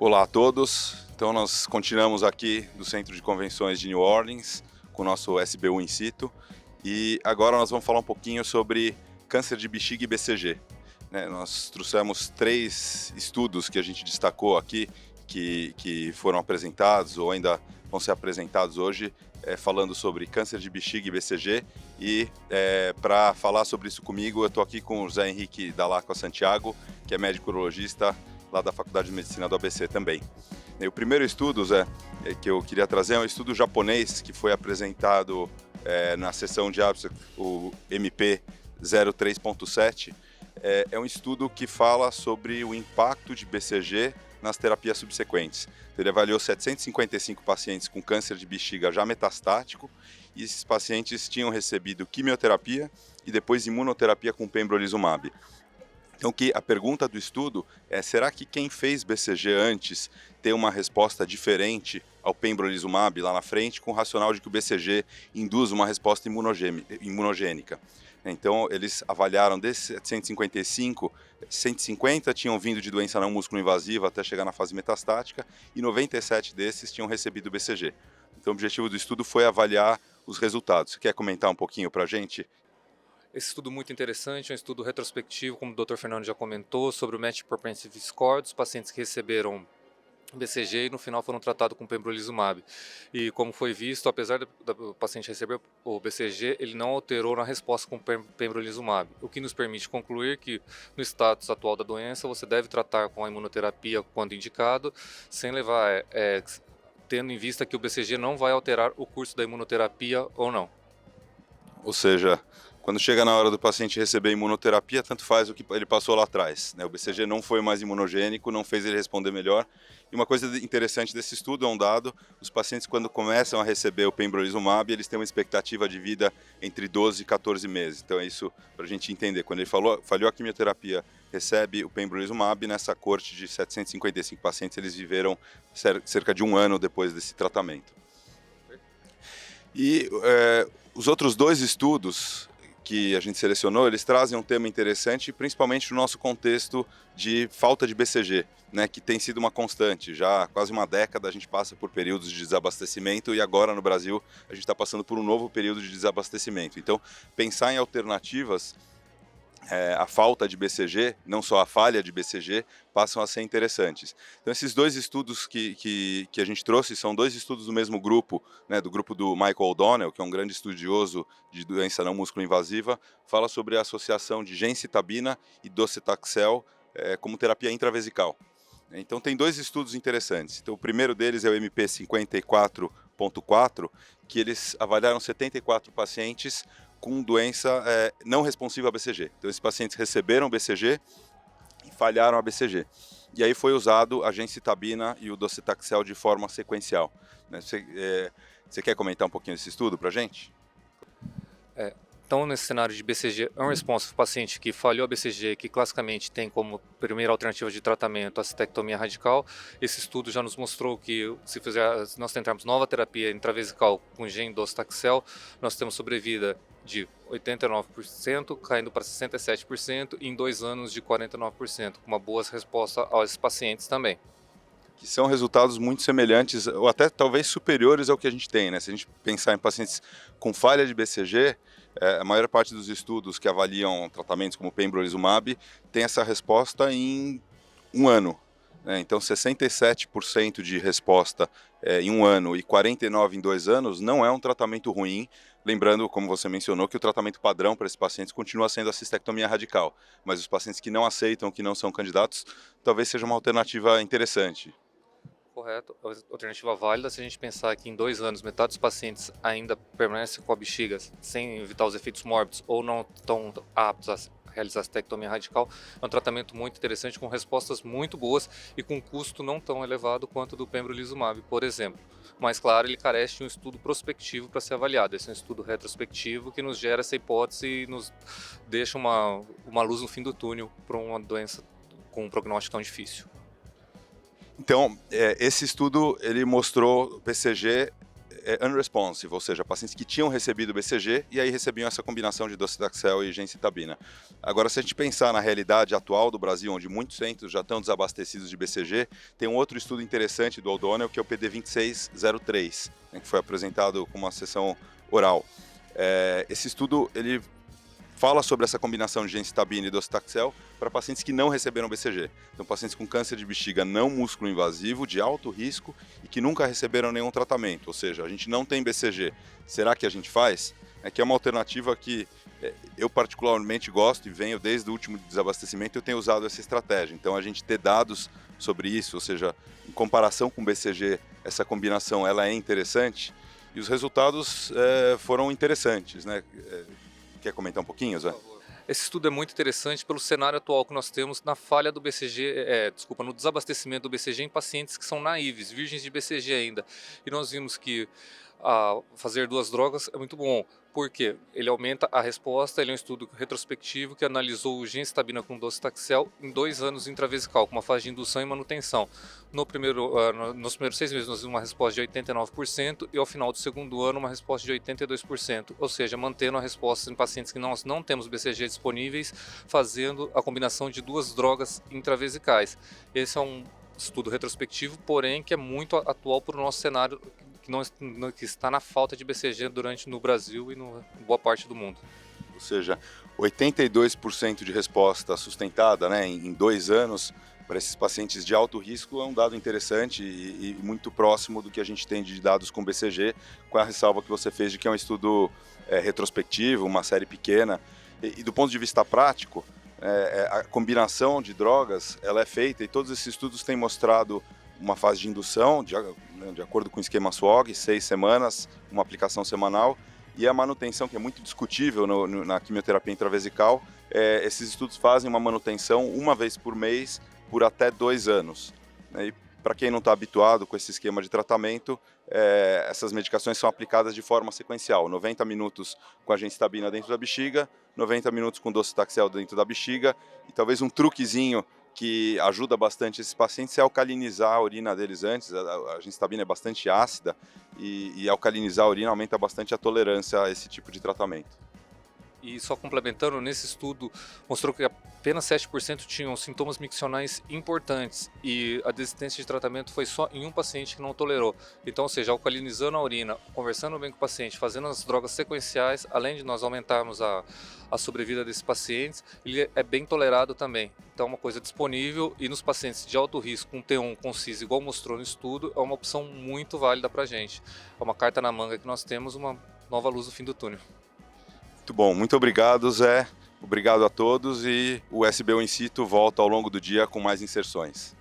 Olá a todos. Então nós continuamos aqui do Centro de Convenções de New Orleans com o nosso SBU in situ e agora nós vamos falar um pouquinho sobre câncer de bexiga e BCG. Nós trouxemos 3 estudos que a gente destacou aqui que foram apresentados ou ainda vão ser apresentados hoje, falando sobre câncer de bexiga e BCG. E para falar sobre isso comigo, eu estou aqui com o José Henrique Dall'Acqua Santiago, que é médico urologista lá da Faculdade de Medicina do ABC também. E o primeiro estudo, Zé, que eu queria trazer é um estudo japonês que foi apresentado na sessão de abstract, o MP 03.7. É um estudo que fala sobre o impacto de BCG nas terapias subsequentes. Ele avaliou 755 pacientes com câncer de bexiga já metastático e esses pacientes tinham recebido quimioterapia e depois imunoterapia com pembrolizumab. Então, a pergunta do estudo é: será que quem fez BCG antes tem uma resposta diferente ao pembrolizumab lá na frente, com o racional de que o BCG induz uma resposta imunogênica? Então, eles avaliaram desses 755, 150 tinham vindo de doença não músculo-invasiva até chegar na fase metastática e 97 desses tinham recebido BCG. Então, o objetivo do estudo foi avaliar os resultados. Você quer comentar um pouquinho para a gente? Esse estudo muito interessante, é um estudo retrospectivo, como o Dr. Fernando já comentou, sobre o Match Propensity Score dos pacientes que receberam BCG e no final foram tratados com pembrolizumab. E como foi visto, apesar do paciente receber o BCG, ele não alterou na resposta com pembrolizumab, o que nos permite concluir que no status atual da doença você deve tratar com a imunoterapia quando indicado, sem levar, tendo em vista que o BCG não vai alterar o curso da imunoterapia ou não. Ou seja, quando chega na hora do paciente receber imunoterapia, tanto faz o que ele passou lá atrás, né? O BCG não foi mais imunogênico, não fez ele responder melhor. E uma coisa interessante desse estudo é um dado: os pacientes, quando começam a receber o pembrolizumab, eles têm uma expectativa de vida entre 12 e 14 meses. Então é isso para a gente entender. Quando ele falhou a quimioterapia, recebe o pembrolizumab, nessa corte de 755 pacientes, eles viveram cerca de 1 ano depois desse tratamento. E os outros 2 estudos que a gente selecionou, eles trazem um tema interessante, principalmente no nosso contexto de falta de BCG, né, que tem sido uma constante. Já há quase uma década a gente passa por períodos de desabastecimento e agora no Brasil a gente está passando por um novo período de desabastecimento. Então, pensar em alternativas, a falta de BCG, não só a falha de BCG, passam a ser interessantes. Então, esses 2 estudos que a gente trouxe são 2 estudos do mesmo grupo, né, do grupo do Michael O'Donnell, que é um grande estudioso de doença não músculo-invasiva, fala sobre a associação de gencitabina e docetaxel como terapia intravesical. Então, tem 2 estudos interessantes. Então, o primeiro deles é o MP 54.4, que eles avaliaram 74 pacientes com doença não responsiva a BCG. Então, esses pacientes receberam BCG e falharam a BCG. E aí foi usado a gencitabina e o docetaxel de forma sequencial. Você quer comentar um pouquinho desse estudo para a gente? Então, nesse cenário de BCG unresponsive, paciente que falhou a BCG, que classicamente tem como primeira alternativa de tratamento a cistectomia radical, esse estudo já nos mostrou que se nós tentarmos nova terapia intravesical com docetaxel, nós temos sobrevida de 89%, caindo para 67%, e em 2 anos de 49%, com uma boa resposta a esses pacientes também. Que são resultados muito semelhantes, ou até talvez superiores ao que a gente tem, né? Se a gente pensar em pacientes com falha de BCG, a maior parte dos estudos que avaliam tratamentos como pembrolizumab tem essa resposta em 1 ano. Então, 67% de resposta em 1 ano e 49% em 2 anos não é um tratamento ruim. Lembrando, como você mencionou, que o tratamento padrão para esses pacientes continua sendo a cistectomia radical. Mas os pacientes que não aceitam, que não são candidatos, talvez seja uma alternativa interessante. Correto, alternativa válida se a gente pensar que em 2 anos metade dos pacientes ainda permanece com a bexiga sem evitar os efeitos mórbidos ou não estão aptos a realizar a cistectomia radical, é um tratamento muito interessante com respostas muito boas e com custo não tão elevado quanto do pembrolizumab, por exemplo. Mas claro, ele carece de um estudo prospectivo para ser avaliado. Esse é um estudo retrospectivo que nos gera essa hipótese e nos deixa uma luz no fim do túnel para uma doença com um prognóstico tão difícil. Então, esse estudo ele mostrou BCG unresponsive, ou seja, pacientes que tinham recebido BCG e aí recebiam essa combinação de docetaxel e gencitabina. Agora, se a gente pensar na realidade atual do Brasil, onde muitos centros já estão desabastecidos de BCG, tem um outro estudo interessante do O'Donnell, que é o PD2603, né, que foi apresentado com uma sessão oral. Esse estudo, ele fala sobre essa combinação de gencitabina e docetaxel para pacientes que não receberam BCG. Então, pacientes com câncer de bexiga não músculo invasivo, de alto risco e que nunca receberam nenhum tratamento. Ou seja, a gente não tem BCG. Será que a gente faz? Que é uma alternativa que eu particularmente gosto e venho desde o último desabastecimento, eu tenho usado essa estratégia. Então, a gente ter dados sobre isso, ou seja, em comparação com BCG, essa combinação ela é interessante e os resultados foram interessantes, né? Quer comentar um pouquinho, Zé? Esse estudo é muito interessante pelo cenário atual que nós temos na falha do BCG, no desabastecimento do BCG em pacientes que são naives, virgens de BCG ainda. E nós vimos que fazer duas drogas é muito bom, porque ele aumenta a resposta, ele é um estudo retrospectivo que analisou o gencitabina com docetaxel em 2 anos intravesical, com uma fase de indução e manutenção. Nos primeiros 6 meses nós vimos uma resposta de 89% e ao final do segundo ano uma resposta de 82%, ou seja, mantendo a resposta em pacientes que nós não temos BCG disponíveis, fazendo a combinação de 2 drogas intravesicais. Esse é um estudo retrospectivo, porém que é muito atual para o nosso cenário, que está na falta de BCG no Brasil e em boa parte do mundo. Ou seja, 82% de resposta sustentada, né, em 2 anos para esses pacientes de alto risco é um dado interessante e muito próximo do que a gente tem de dados com BCG, com a ressalva que você fez de que é um estudo retrospectivo, uma série pequena. E do ponto de vista prático, a combinação de drogas ela é feita e todos esses estudos têm mostrado uma fase de indução, de acordo com o esquema SWOG, 6 semanas, uma aplicação semanal, e a manutenção, que é muito discutível na quimioterapia intravesical, esses estudos fazem uma manutenção uma vez por mês por até 2 anos. E para quem não está habituado com esse esquema de tratamento, essas medicações são aplicadas de forma sequencial, 90 minutos com a gencitabina dentro da bexiga, 90 minutos com docetaxel dentro da bexiga, e talvez um truquezinho que ajuda bastante esses pacientes é alcalinizar a urina deles antes. A gencitabina é bastante ácida e alcalinizar a urina aumenta bastante a tolerância a esse tipo de tratamento. E só complementando, nesse estudo mostrou que apenas 7% tinham sintomas miccionais importantes e a desistência de tratamento foi só em um paciente que não tolerou. Então, ou seja, alcalinizando a urina, conversando bem com o paciente, fazendo as drogas sequenciais, além de nós aumentarmos a sobrevida desses pacientes, ele é bem tolerado também. Então é uma coisa disponível e nos pacientes de alto risco, com T1 com CIS, igual mostrou no estudo, é uma opção muito válida para a gente. É uma carta na manga que nós temos, uma nova luz no fim do túnel. Muito bom, muito obrigado, Zé. Obrigado a todos e o SBU In Situ volta ao longo do dia com mais inserções.